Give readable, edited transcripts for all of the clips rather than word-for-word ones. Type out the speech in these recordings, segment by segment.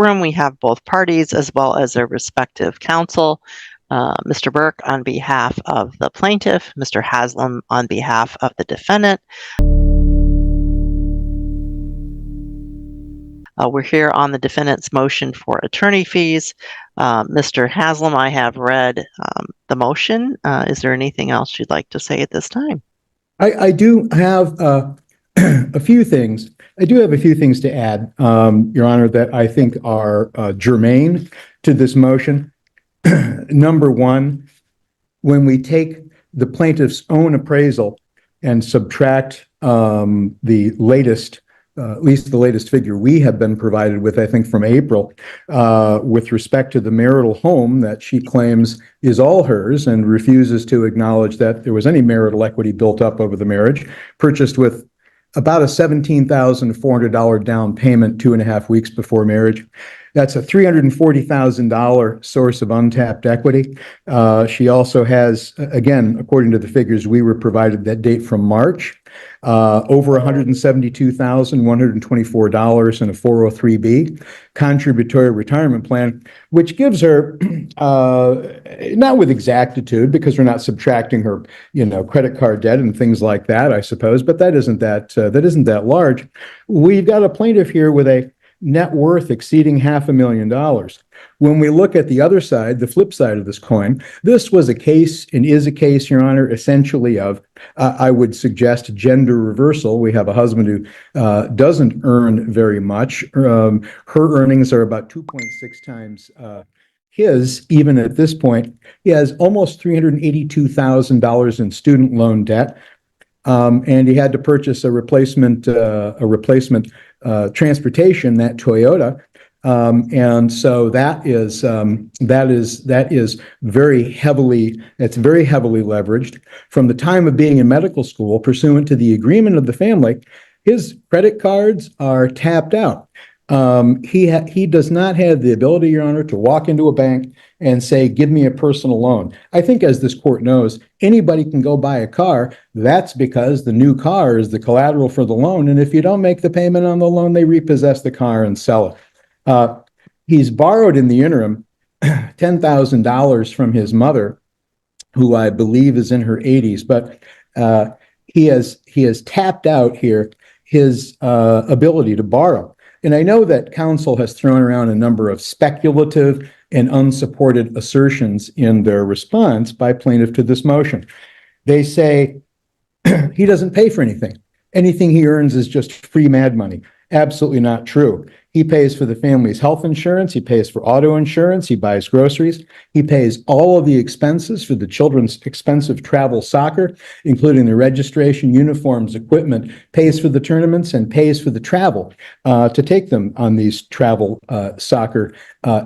room, we have both parties as well as their respective counsel. Mr. Burke on behalf of the plaintiff, Mr. Haslam on behalf of the defendant. We're here on the defendant's motion for attorney fees. Mr. Haslam, I have read the motion. Is there anything else you'd like to say at this time? I do have a few things. I do have a few things to add, Your Honor, that I think are germane to this motion. Number one, when we take the plaintiff's own appraisal and subtract the latest, at least the latest figure we have been provided with, I think from April, with respect to the marital home that she claims is all hers and refuses to acknowledge that there was any marital equity built up over the marriage, purchased with about a $17,400 down payment 2.5 weeks before marriage. That's a $340,000 source of untapped equity. She also has, again, according to the figures we were provided that date from March, over $172,124 in a 403B contributory retirement plan, which gives her, not with exactitude, because we're not subtracting her, credit card debt and things like that, I suppose, but that isn't that large. We've got a plaintiff here with a net worth exceeding $500,000. When we look at the other side, the flip side of this coin, this was a case and is a case, Your Honor, essentially of, I would suggest, gender reversal. We have a husband who doesn't earn very much. Her earnings are about 2.6 times his, even at this point. He has almost $382,000 in student loan debt. And he had to purchase a replacement transportation, that Toyota. And so that is very heavily leveraged. From the time of being in medical school, pursuant to the agreement of the family, his credit cards are tapped out. He does not have the ability, Your Honor, to walk into a bank and say, give me a personal loan. I think, as this court knows, anybody can go buy a car. That's because the new car is the collateral for the loan. And if you don't make the payment on the loan, they repossess the car and sell it. He's borrowed in the interim $10,000 from his mother, who I believe is in her 80s, but he has tapped out here his ability to borrow. And I know that counsel has thrown around a number of speculative and unsupported assertions in their response by plaintiff to this motion. They say he doesn't pay for anything. Anything he earns is just free mad money. Absolutely not true. He pays for the family's health insurance. He pays for auto insurance. He buys groceries. He pays all of the expenses for the children's expensive travel soccer, including the registration, uniforms, equipment, pays for the tournaments, and pays for the travel to take them on these travel soccer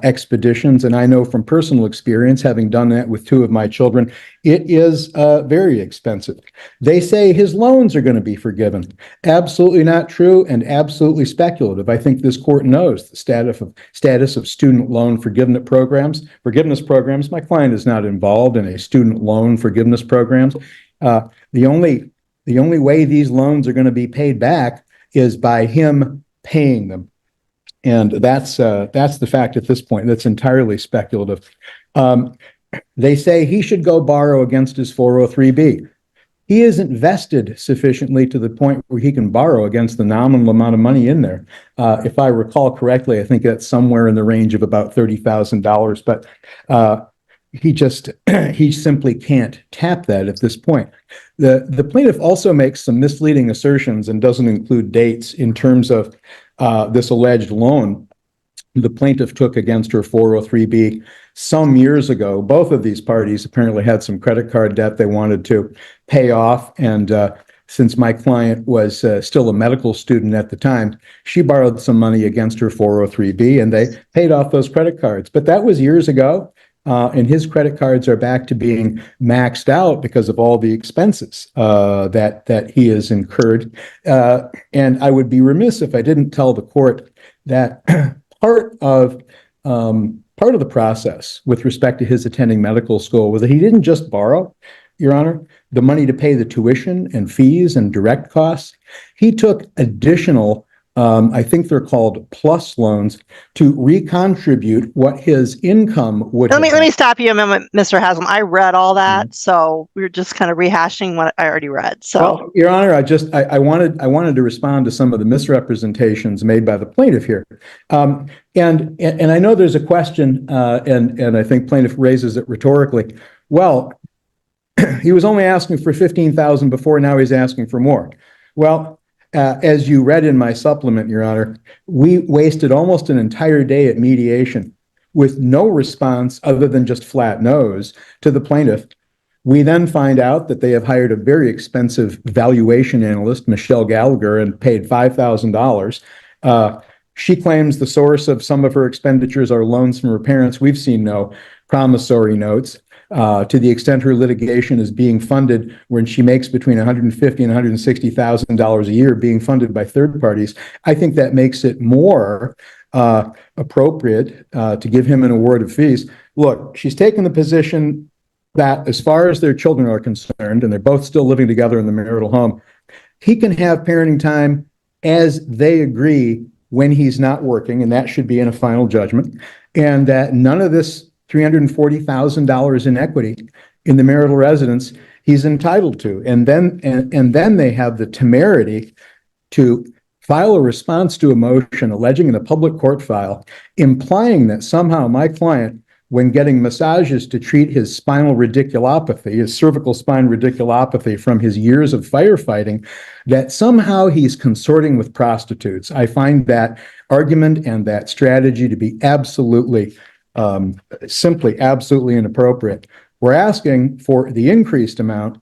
expeditions. And I know from personal experience, having done that with 2 of my children, it is very expensive. They say his loans are going to be forgiven. Absolutely not true and absolutely speculative. I think this court knows the status of student loan forgiveness programs. My client is not involved in a student loan forgiveness programs. The only way these loans are going to be paid back is by him paying them. And that's the fact at this point. That's entirely speculative. They say he should go borrow against his 403B. He isn't vested sufficiently to the point where he can borrow against the nominal amount of money in there. If I recall correctly, I think that's somewhere in the range of about $30,000, but he simply can't tap that at this point. The plaintiff also makes some misleading assertions and doesn't include dates in terms of this alleged loan the plaintiff took against her 403B some years ago. Both of these parties apparently had some credit card debt they wanted to pay off. And since my client was still a medical student at the time, she borrowed some money against her 403B and they paid off those credit cards. But that was years ago. And his credit cards are back to being maxed out because of all the expenses that he has incurred. And I would be remiss if I didn't tell the court that part of the process with respect to his attending medical school was that he didn't just borrow, Your Honor, the money to pay the tuition and fees and direct costs. He took additional I think they're called plus loans, to recontribute what his income would Let have me been. stop you a moment, Mr. Haslam. I read all Mhm. that, so we're just kind of rehashing what I already read. So, Well, Your Honor, I wanted to respond to some of the misrepresentations made by the plaintiff here. And I know there's a question, and I think plaintiff raises it rhetorically. Well, he was only asking for 15,000 before, now he's asking for more. Well, as you read in my supplement, Your Honor, we wasted almost an entire day at mediation with no response other than just flat no's to the plaintiff. We then find out that they have hired a very expensive valuation analyst, Michelle Gallagher, and paid $5,000. She claims the source of some of her expenditures are loans from her parents. We've seen no promissory notes. To the extent her litigation is being funded, when she makes between $150,000 and $160,000 a year, being funded by third parties, I think that makes it more appropriate to give him an award of fees. Look, she's taken the position that as far as their children are concerned, and they're both still living together in the marital home, he can have parenting time as they agree when he's not working, and that should be in a final judgment, and that none of this $340,000 in equity in the marital residence he's entitled to. And then they have the temerity to file a response to a motion alleging in a public court file, implying that somehow my client, when getting massages to treat his spinal radiculopathy, his cervical spine radiculopathy from his years of firefighting, that somehow he's consorting with prostitutes. I find that argument and that strategy to be simply absolutely inappropriate. We're asking for the increased amount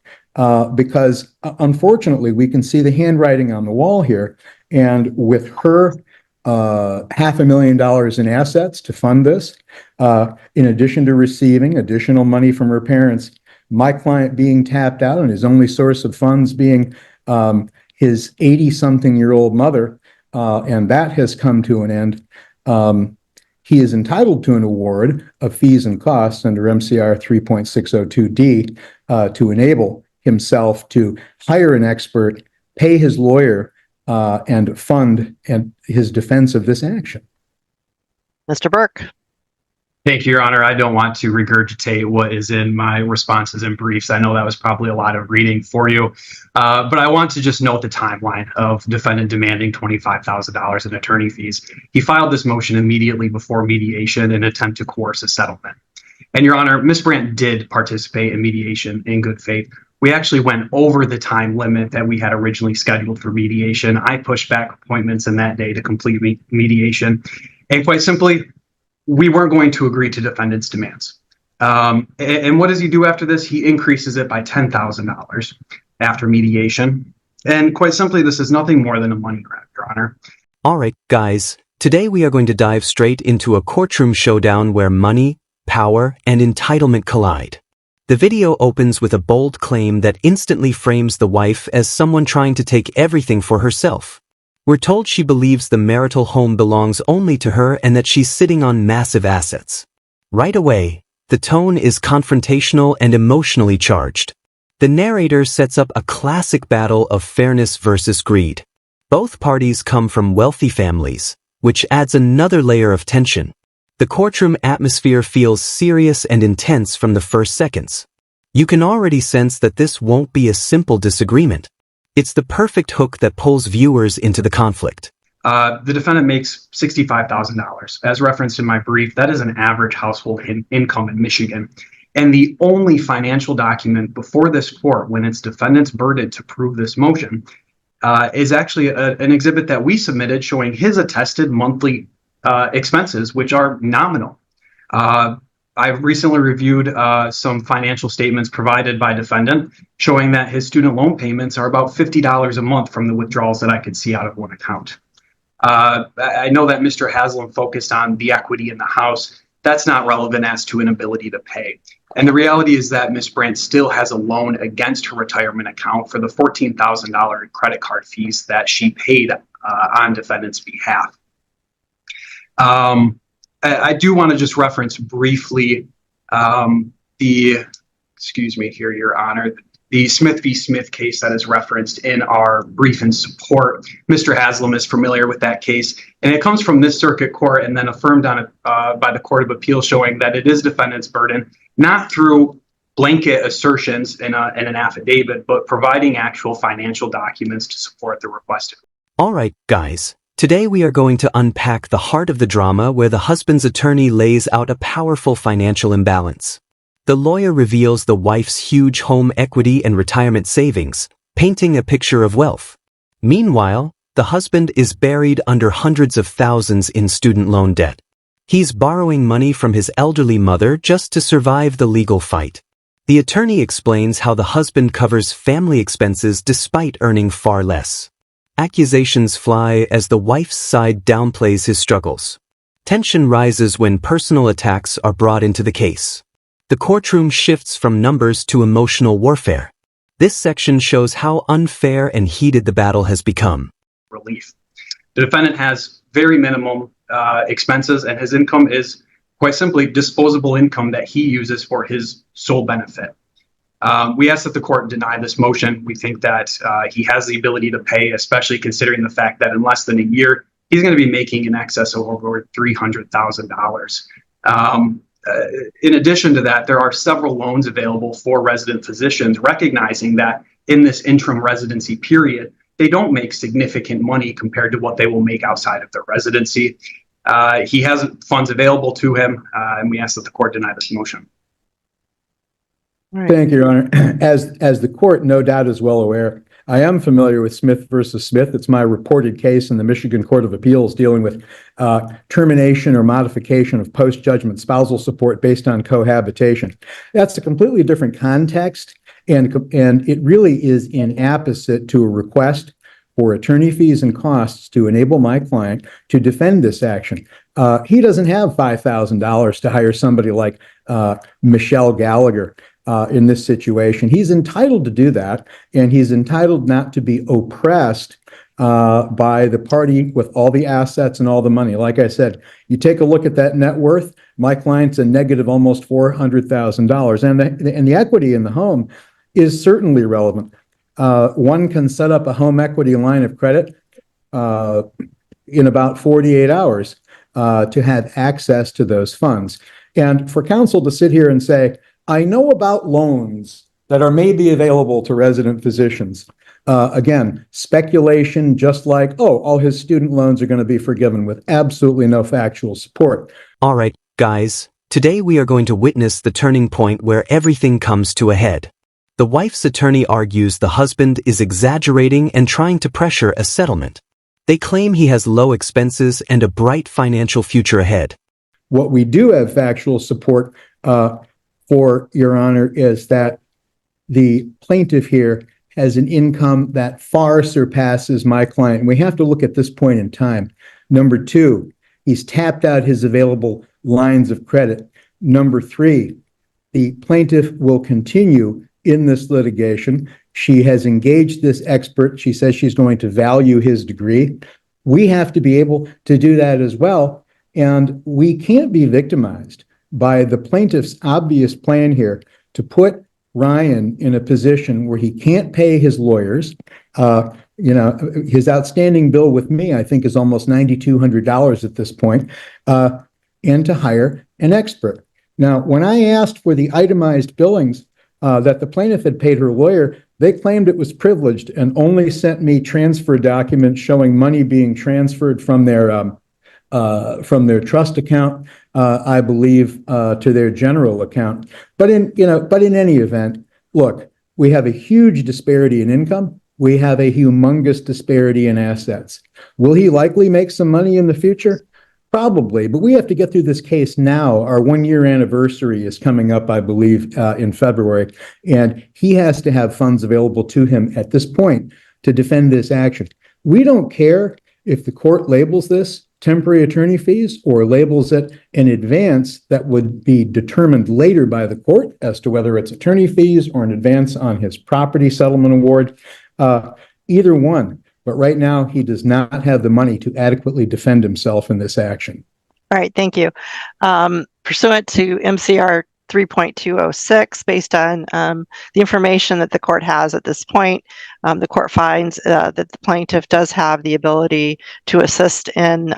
because unfortunately we can see the handwriting on the wall here. And with her $500,000 in assets to fund this, in addition to receiving additional money from her parents, my client being tapped out and his only source of funds being his 80-something-year-old mother, and that has come to an end. He is entitled to an award of fees and costs under MCR 3.602D to enable himself to hire an expert, pay his lawyer, and fund his defense of this action. Mr. Burke. Thank you, Your Honor. I don't want to regurgitate what is in my responses and briefs. I know that was probably a lot of reading for you, but I want to just note the timeline of defendant demanding $25,000 in attorney fees. He filed this motion immediately before mediation in an attempt to coerce a settlement. And Your Honor, Ms. Brandt did participate in mediation in good faith. We actually went over the time limit that we had originally scheduled for mediation. I pushed back appointments in that day to complete mediation. And quite simply, we weren't going to agree to defendant's demands. And what does he do after this? He increases it by $10,000 after mediation. And quite simply, this is nothing more than a money grab, Your Honor. All right, guys. Today we are going to dive straight into a courtroom showdown where money, power, and entitlement collide. The video opens with a bold claim that instantly frames the wife as someone trying to take everything for herself. We're told she believes the marital home belongs only to her and that she's sitting on massive assets. Right away, the tone is confrontational and emotionally charged. The narrator sets up a classic battle of fairness versus greed. Both parties come from wealthy families, which adds another layer of tension. The courtroom atmosphere feels serious and intense from the first seconds. You can already sense that this won't be a simple disagreement. It's the perfect hook that pulls viewers into the conflict. The defendant makes $65,000. As referenced in my brief, that is an average household income in Michigan. And the only financial document before this court, when it's defendant's burden to prove this motion, is actually an exhibit that we submitted showing his attested monthly expenses, which are nominal. I've recently reviewed some financial statements provided by defendant showing that his student loan payments are about $50 a month from the withdrawals that I could see out of one account. I know that Mr. Haslam focused on the equity in the house. That's not relevant as to an ability to pay. And the reality is that Ms. Brandt still has a loan against her retirement account for the $14,000 in credit card fees that she paid on defendant's behalf. I do want to just reference briefly excuse me here, Your Honor, the Smith v. Smith case that is referenced in our brief in support. Mr. Haslam is familiar with that case, and it comes from this circuit court and then affirmed on it by the Court of Appeal, showing that it is defendant's burden, not through blanket assertions in an affidavit, but providing actual financial documents to support the request. All right, guys. Today we are going to unpack the heart of the drama where the husband's attorney lays out a powerful financial imbalance. The lawyer reveals the wife's huge home equity and retirement savings, painting a picture of wealth. Meanwhile, the husband is buried under hundreds of thousands in student loan debt. He's borrowing money from his elderly mother just to survive the legal fight. The attorney explains how the husband covers family expenses despite earning far less. Accusations fly as the wife's side downplays his struggles. Tension rises when personal attacks are brought into the case. The courtroom shifts from numbers to emotional warfare. This section shows how unfair and heated the battle has become. Relief. The defendant has very minimum expenses, and his income is quite simply disposable income that he uses for his sole benefit. We ask that the court deny this motion. We think that he has the ability to pay, especially considering the fact that in less than a year, he's going to be making in excess of over $300,000. In addition to that, there are several loans available for resident physicians, recognizing that in this interim residency period, they don't make significant money compared to what they will make outside of their residency. He has funds available to him, and we ask that the court deny this motion. Right. Thank you, Your Honor. As the court no doubt is well aware, I am familiar with Smith versus Smith. It's my reported case in the Michigan Court of Appeals dealing with termination or modification of post-judgment spousal support based on cohabitation. That's a completely different context, and it really is inapposite to a request for attorney fees and costs to enable my client to defend this action. He doesn't have $5,000 to hire somebody like Michelle Gallagher. In this situation. He's entitled to do that, and he's entitled not to be oppressed by the party with all the assets and all the money. Like I said, you take a look at that net worth, my client's a negative almost $400,000, and the equity in the home is certainly relevant. One can set up a home equity line of credit in about 48 hours to have access to those funds. And for counsel to sit here and say, I know about loans that are maybe available to resident physicians. Again, speculation, just like, all his student loans are going to be forgiven with absolutely no factual support. All right, guys. Today we are going to witness the turning point where everything comes to a head. The wife's attorney argues the husband is exaggerating and trying to pressure a settlement. They claim he has low expenses and a bright financial future ahead. What we do have factual support for, Your Honor, is that the plaintiff here has an income that far surpasses my client. We have to look at this point in time. Number two, he's tapped out his available lines of credit. Number three, the plaintiff will continue in this litigation. She has engaged this expert. She says she's going to value his degree. We have to be able to do that as well, and we can't be victimized by the plaintiff's obvious plan here to put Ryan in a position where he can't pay his lawyers. His outstanding bill with me, I think, is almost $9,200 at this point, and to hire an expert. Now, when I asked for the itemized billings that the plaintiff had paid her lawyer, they claimed it was privileged and only sent me transfer documents showing money being transferred from their trust account, I believe, to their general account. But in any event, look, we have a huge disparity in income. We have a humongous disparity in assets. Will he likely make some money in the future? Probably, but we have to get through this case now. Our 1-year anniversary is coming up, I believe, in February, and he has to have funds available to him at this point to defend this action. We don't care if the court labels this temporary attorney fees or labels it an advance that would be determined later by the court as to whether it's attorney fees or an advance on his property settlement award, either one. But right now, he does not have the money to adequately defend himself in this action. All right, thank you. Pursuant to MCR 3.206, based on the information that the court has at this point, the court finds that the plaintiff does have the ability to assist in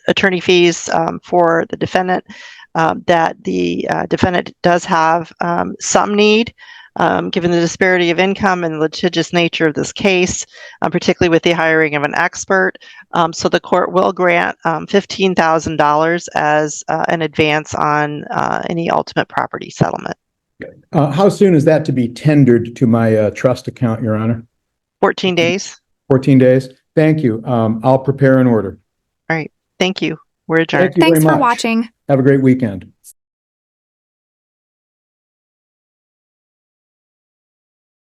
attorney fees for the defendant, that the defendant does have some need, given the disparity of income and the litigious nature of this case, particularly with the hiring of an expert. So the court will grant $15,000 as an advance on any ultimate property settlement. How soon is that to be tendered to my trust account, Your Honor? 14 days. 14 days. Thank you. I'll prepare an order. All right. Thank you. We're adjourned. Thank you very Thanks for much. watching. Have a great weekend.